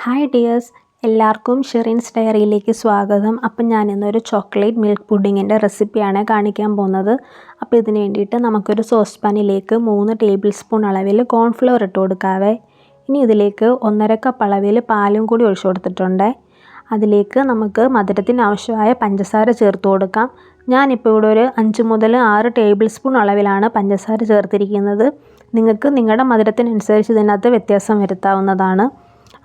Hi dears, എല്ലാവർക്കും ഷെറിൻസ് ഡയറിയിലേക്ക് സ്വാഗതം. അപ്പം ഞാനിന്നൊരു ചോക്ലേറ്റ് മിൽക്ക് പുഡിങ്ങിൻ്റെ റെസിപ്പിയാണ് കാണിക്കാൻ പോകുന്നത്. അപ്പോൾ ഇതിന് വേണ്ടിയിട്ട് നമുക്കൊരു സോസ് പാനിലേക്ക് 3 ടേബിൾ സ്പൂൺ അളവിൽ കോൺഫ്ലവർ ഇട്ട് കൊടുക്കാവേ. ഇനി ഇതിലേക്ക് 1.5 കപ്പ് അളവിൽ പാലും കൂടി ഒഴിച്ചു കൊടുത്തിട്ടുണ്ട്. അതിലേക്ക് നമുക്ക് മധുരത്തിന് ആവശ്യമായ പഞ്ചസാര ചേർത്ത് കൊടുക്കാം. ഞാനിപ്പോൾ ഇവിടെ ഒരു 5 മുതൽ 6 ടേബിൾ സ്പൂൺ അളവിലാണ് പഞ്ചസാര ചേർത്തിരിക്കുന്നത്. നിങ്ങൾക്ക് നിങ്ങളുടെ മധുരത്തിനനുസരിച്ച് ഇതിനകത്ത് വ്യത്യാസം വരുത്താവുന്നതാണ്.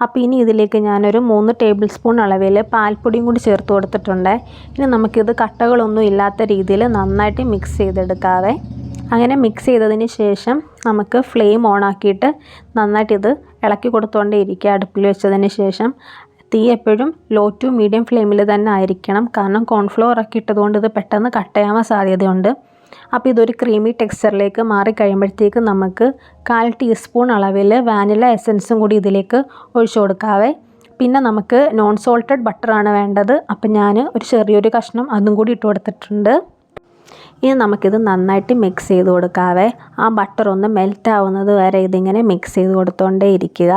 അപ്പോൾ ഇനി ഇതിലേക്ക് ഞാനൊരു 3 ടേബിൾ സ്പൂൺ അളവിൽ പാൽപ്പൊടിയും കൂടി ചേർത്ത് കൊടുത്തിട്ടുണ്ട്. ഇനി നമുക്കിത് കട്ടകളൊന്നും ഇല്ലാത്ത രീതിയിൽ നന്നായിട്ട് മിക്സ് ചെയ്തെടുക്കാവേ. അങ്ങനെ മിക്സ് ചെയ്തതിന് ശേഷം നമുക്ക് ഫ്ലെയിം ഓണാക്കിയിട്ട് നന്നായിട്ട് ഇത് ഇളക്കി കൊടുത്തുകൊണ്ടേ ഇരിക്കുക. അടുപ്പിൽ വെച്ചതിന് ശേഷം തീ എപ്പോഴും ലോ ടു മീഡിയം ഫ്ലെയിമിൽ തന്നെ ആയിരിക്കണം. കാരണം കോൺഫ്ലവർ ഒക്കെ ഇട്ടതുകൊണ്ട് ഇത് പെട്ടെന്ന് കട്ടയാവാൻ സാധ്യതയുണ്ട്. അപ്പോൾ ഇതൊരു ക്രീമി ടെക്സ്ചറിലേക്ക് മാറിക്കഴിയുമ്പോഴത്തേക്ക് നമുക്ക് 1/4 ടീസ്പൂൺ അളവിൽ വാനില എസൻസും കൂടി ഇതിലേക്ക് ഒഴിച്ചു കൊടുക്കാവേ. പിന്നെ നമുക്ക് നോൺ സോൾട്ടഡ് ബട്ടറാണ് വേണ്ടത്. അപ്പം ഞാൻ ഒരു ചെറിയൊരു കഷ്ണം അതും കൂടി ഇട്ട് കൊടുത്തിട്ടുണ്ട്. ഇനി നമുക്കിത് നന്നായിട്ട് മിക്സ് ചെയ്ത് കൊടുക്കാവേ. ആ ബട്ടർ ഒന്ന് മെൽറ്റ് ആവുന്നത് വരെ ഇതിങ്ങനെ മിക്സ് ചെയ്ത് കൊടുത്തുകൊണ്ടേ ഇരിക്കുക.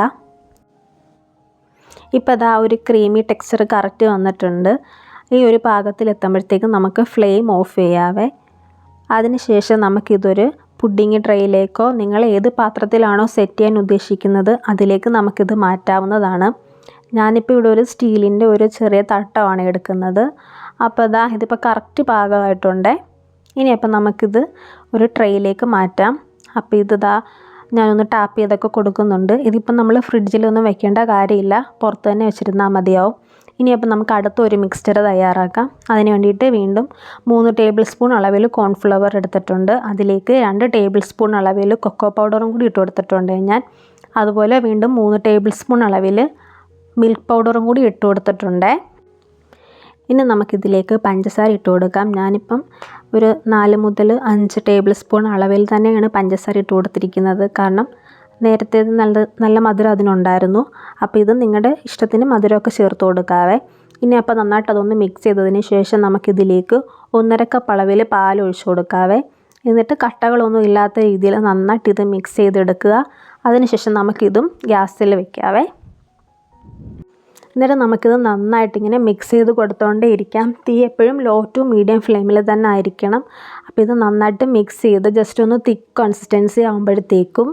ഇപ്പോൾ അതാ ഒരു ക്രീമി ടെക്സ്ചർ കറക്റ്റ് വന്നിട്ടുണ്ട്. ഈ ഒരു പാകത്തിലെത്തുമ്പോഴത്തേക്കും നമുക്ക് ഫ്ലെയിം ഓഫ് ചെയ്യാവേ. അതിനുശേഷം നമുക്കിതൊരു പുഡിങ് ട്രേയിലേക്കോ നിങ്ങൾ ഏത് പാത്രത്തിലാണോ സെറ്റ് ചെയ്യാൻ ഉദ്ദേശിക്കുന്നത് അതിലേക്ക് നമുക്കിത് മാറ്റാവുന്നതാണ്. ഞാനിപ്പോൾ ഇവിടെ ഒരു സ്റ്റീലിൻ്റെ ഒരു ചെറിയ തട്ടമാണ് എടുക്കുന്നത്. അപ്പോൾ അതാ ഇതിപ്പോൾ കറക്റ്റ് പാകമായിട്ടുണ്ട്. ഇനി അപ്പോൾ നമുക്കിത് ഒരു ട്രേയിലേക്ക് മാറ്റാം. അപ്പോൾ ഇതിതാ ഞാനൊന്ന് ടാപ്പ് ചെയ്തൊക്കെ കൊടുക്കുന്നുണ്ട്. ഇതിപ്പോൾ നമ്മൾ ഫ്രിഡ്ജിലൊന്നും വെക്കേണ്ട കാര്യമില്ല, പുറത്ത് തന്നെ വെച്ചിരുന്നാൽ മതിയാവും. ഇനിയപ്പോൾ നമുക്ക് അടുത്തൊരു മിക്സ്ചർ തയ്യാറാക്കാം. അതിന് വേണ്ടിയിട്ട് വീണ്ടും 3 ടേബിൾ സ്പൂൺ അളവിൽ കോൺഫ്ലവർ എടുത്തിട്ടുണ്ട്. അതിലേക്ക് 2 ടേബിൾ സ്പൂൺ അളവിൽ കൊക്കോ പൗഡറും കൂടി ഇട്ട് കൊടുത്തിട്ടുണ്ട് ഞാൻ. അതുപോലെ വീണ്ടും 3 ടേബിൾ സ്പൂൺ അളവിൽ മിൽക്ക് പൗഡറും കൂടി ഇട്ട് കൊടുത്തിട്ടുണ്ട്. ഇനി നമുക്കിതിലേക്ക് പഞ്ചസാര ഇട്ട് കൊടുക്കാം. ഞാനിപ്പം ഒരു 4 മുതൽ 5 ടേബിൾ സ്പൂൺ അളവിൽ തന്നെയാണ് പഞ്ചസാര ഇട്ട് കൊടുത്തിരിക്കുന്നത്. കാരണം നേരത്തെ നല്ല മധുരം അതിനുണ്ടായിരുന്നു. അപ്പോൾ ഇത് നിങ്ങളുടെ ഇഷ്ടത്തിന് മധുരമൊക്കെ ചേർത്ത് കൊടുക്കാവേ. ഇനി അപ്പോൾ നന്നായിട്ട് അതൊന്ന് മിക്സ് ചെയ്തതിന് ശേഷം നമുക്കിതിലേക്ക് 1.5 കപ്പ് അളവിൽ പാൽ ഒഴിച്ചു കൊടുക്കാവേ. എന്നിട്ട് കട്ടകളൊന്നും ഇല്ലാത്ത രീതിയിൽ നന്നായിട്ട് ഇത് മിക്സ് ചെയ്തെടുക്കുക. അതിനുശേഷം നമുക്കിതും ഗ്യാസിൽ വെക്കാവേ. എന്നിട്ട് നമുക്കിത് നന്നായിട്ടിങ്ങനെ മിക്സ് ചെയ്ത് കൊടുത്തുകൊണ്ടേ ഇരിക്കാം. തീ എപ്പോഴും ലോ ടു മീഡിയം ഫ്ലെയിമിൽ തന്നെ ആയിരിക്കണം. അപ്പോൾ ഇത് നന്നായിട്ട് മിക്സ് ചെയ്ത് ജസ്റ്റ് ഒന്ന് തിക്ക് കൺസിസ്റ്റൻസി ആകുമ്പോഴത്തേക്കും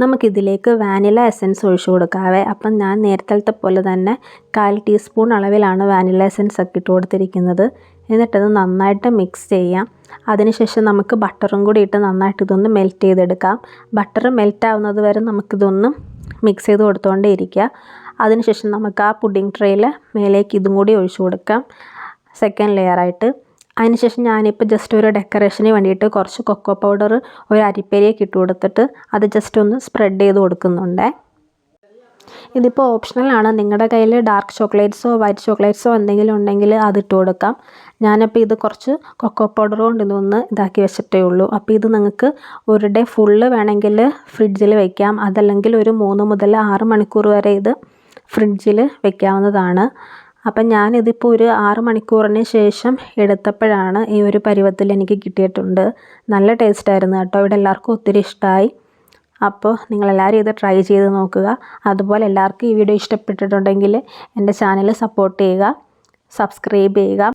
നമുക്കിതിലേക്ക് വാനില എസൻസ് ഒഴിച്ചു കൊടുക്കാവേ. അപ്പം ഞാൻ നേരത്തെ പോലെ തന്നെ 1/4 ടീസ്പൂൺ അളവിലാണ് വാനില എസൻസ് ഒക്കെ ഇട്ട് കൊടുത്തിരിക്കുന്നത്. എന്നിട്ടത് നന്നായിട്ട് മിക്സ് ചെയ്യാം. അതിനുശേഷം നമുക്ക് ബട്ടറും കൂടി ഇട്ട് നന്നായിട്ട് ഇതൊന്ന് മെൽറ്റ് ചെയ്തെടുക്കാം. ബട്ടർ മെൽറ്റ് ആവുന്നത് വരെ നമുക്കിതൊന്ന് മിക്സ് ചെയ്ത് കൊടുത്തുകൊണ്ടേ ഇരിക്കുക. അതിനുശേഷം നമുക്ക് ആ പുഡിംഗ് ട്രേയിൽ മേലേക്ക് ഇതും കൂടി ഒഴിച്ചു കൊടുക്കാം, സെക്കൻഡ് ലെയറായിട്ട്. അതിനുശേഷം ഞാനിപ്പോൾ ജസ്റ്റ് ഒരു ഡെക്കറേഷന് വേണ്ടിയിട്ട് കുറച്ച് കൊക്കോ പൗഡർ ഒരു അരിപ്പയിലേക്ക് ഇട്ട് കൊടുത്തിട്ട് അത് ജസ്റ്റ് ഒന്ന് സ്പ്രെഡ് ചെയ്ത് കൊടുക്കുന്നുണ്ട്. ഇതിപ്പോൾ ഓപ്ഷണലാണ്. നിങ്ങളുടെ കയ്യിൽ ഡാർക്ക് ചോക്ലേറ്റ്സോ വൈറ്റ് ചോക്ലേറ്റ്സോ എന്തെങ്കിലും ഉണ്ടെങ്കിൽ അതിട്ട് കൊടുക്കാം. ഞാനപ്പോൾ ഇത് കുറച്ച് കൊക്കോ പൗഡർ കൊണ്ട് ഇതൊന്ന് ഇതാക്കി വെച്ചിട്ടേ ഉള്ളൂ. അപ്പോൾ ഇത് നിങ്ങൾക്ക് ഒരു ഡേ ഫുള്ള് വേണമെങ്കിൽ ഫ്രിഡ്ജിൽ വയ്ക്കാം. അതല്ലെങ്കിൽ ഒരു 3 മുതൽ 6 മണിക്കൂർ വരെ ഇത് ഫ്രിഡ്ജിൽ വെക്കാവുന്നതാണ്. അപ്പം ഞാനിതിപ്പോൾ ഒരു 6 മണിക്കൂറിന് ശേഷം എടുത്തപ്പോഴാണ് ഈ ഒരു പരുവത്തിൽ എനിക്ക് കിട്ടിയിട്ടുണ്ട്. നല്ല ടേസ്റ്റായിരുന്നു കേട്ടോ. ഇവിടെ എല്ലാവർക്കും ഒത്തിരി ഇഷ്ടമായി. അപ്പോൾ നിങ്ങളെല്ലാവരും ഇത് ട്രൈ ചെയ്ത് നോക്കുക. അതുപോലെ എല്ലാവർക്കും ഈ വീഡിയോ ഇഷ്ടപ്പെട്ടിട്ടുണ്ടെങ്കിൽ എൻ്റെ ചാനൽ സപ്പോർട്ട് ചെയ്യുക, സബ്സ്ക്രൈബ് ചെയ്യുക.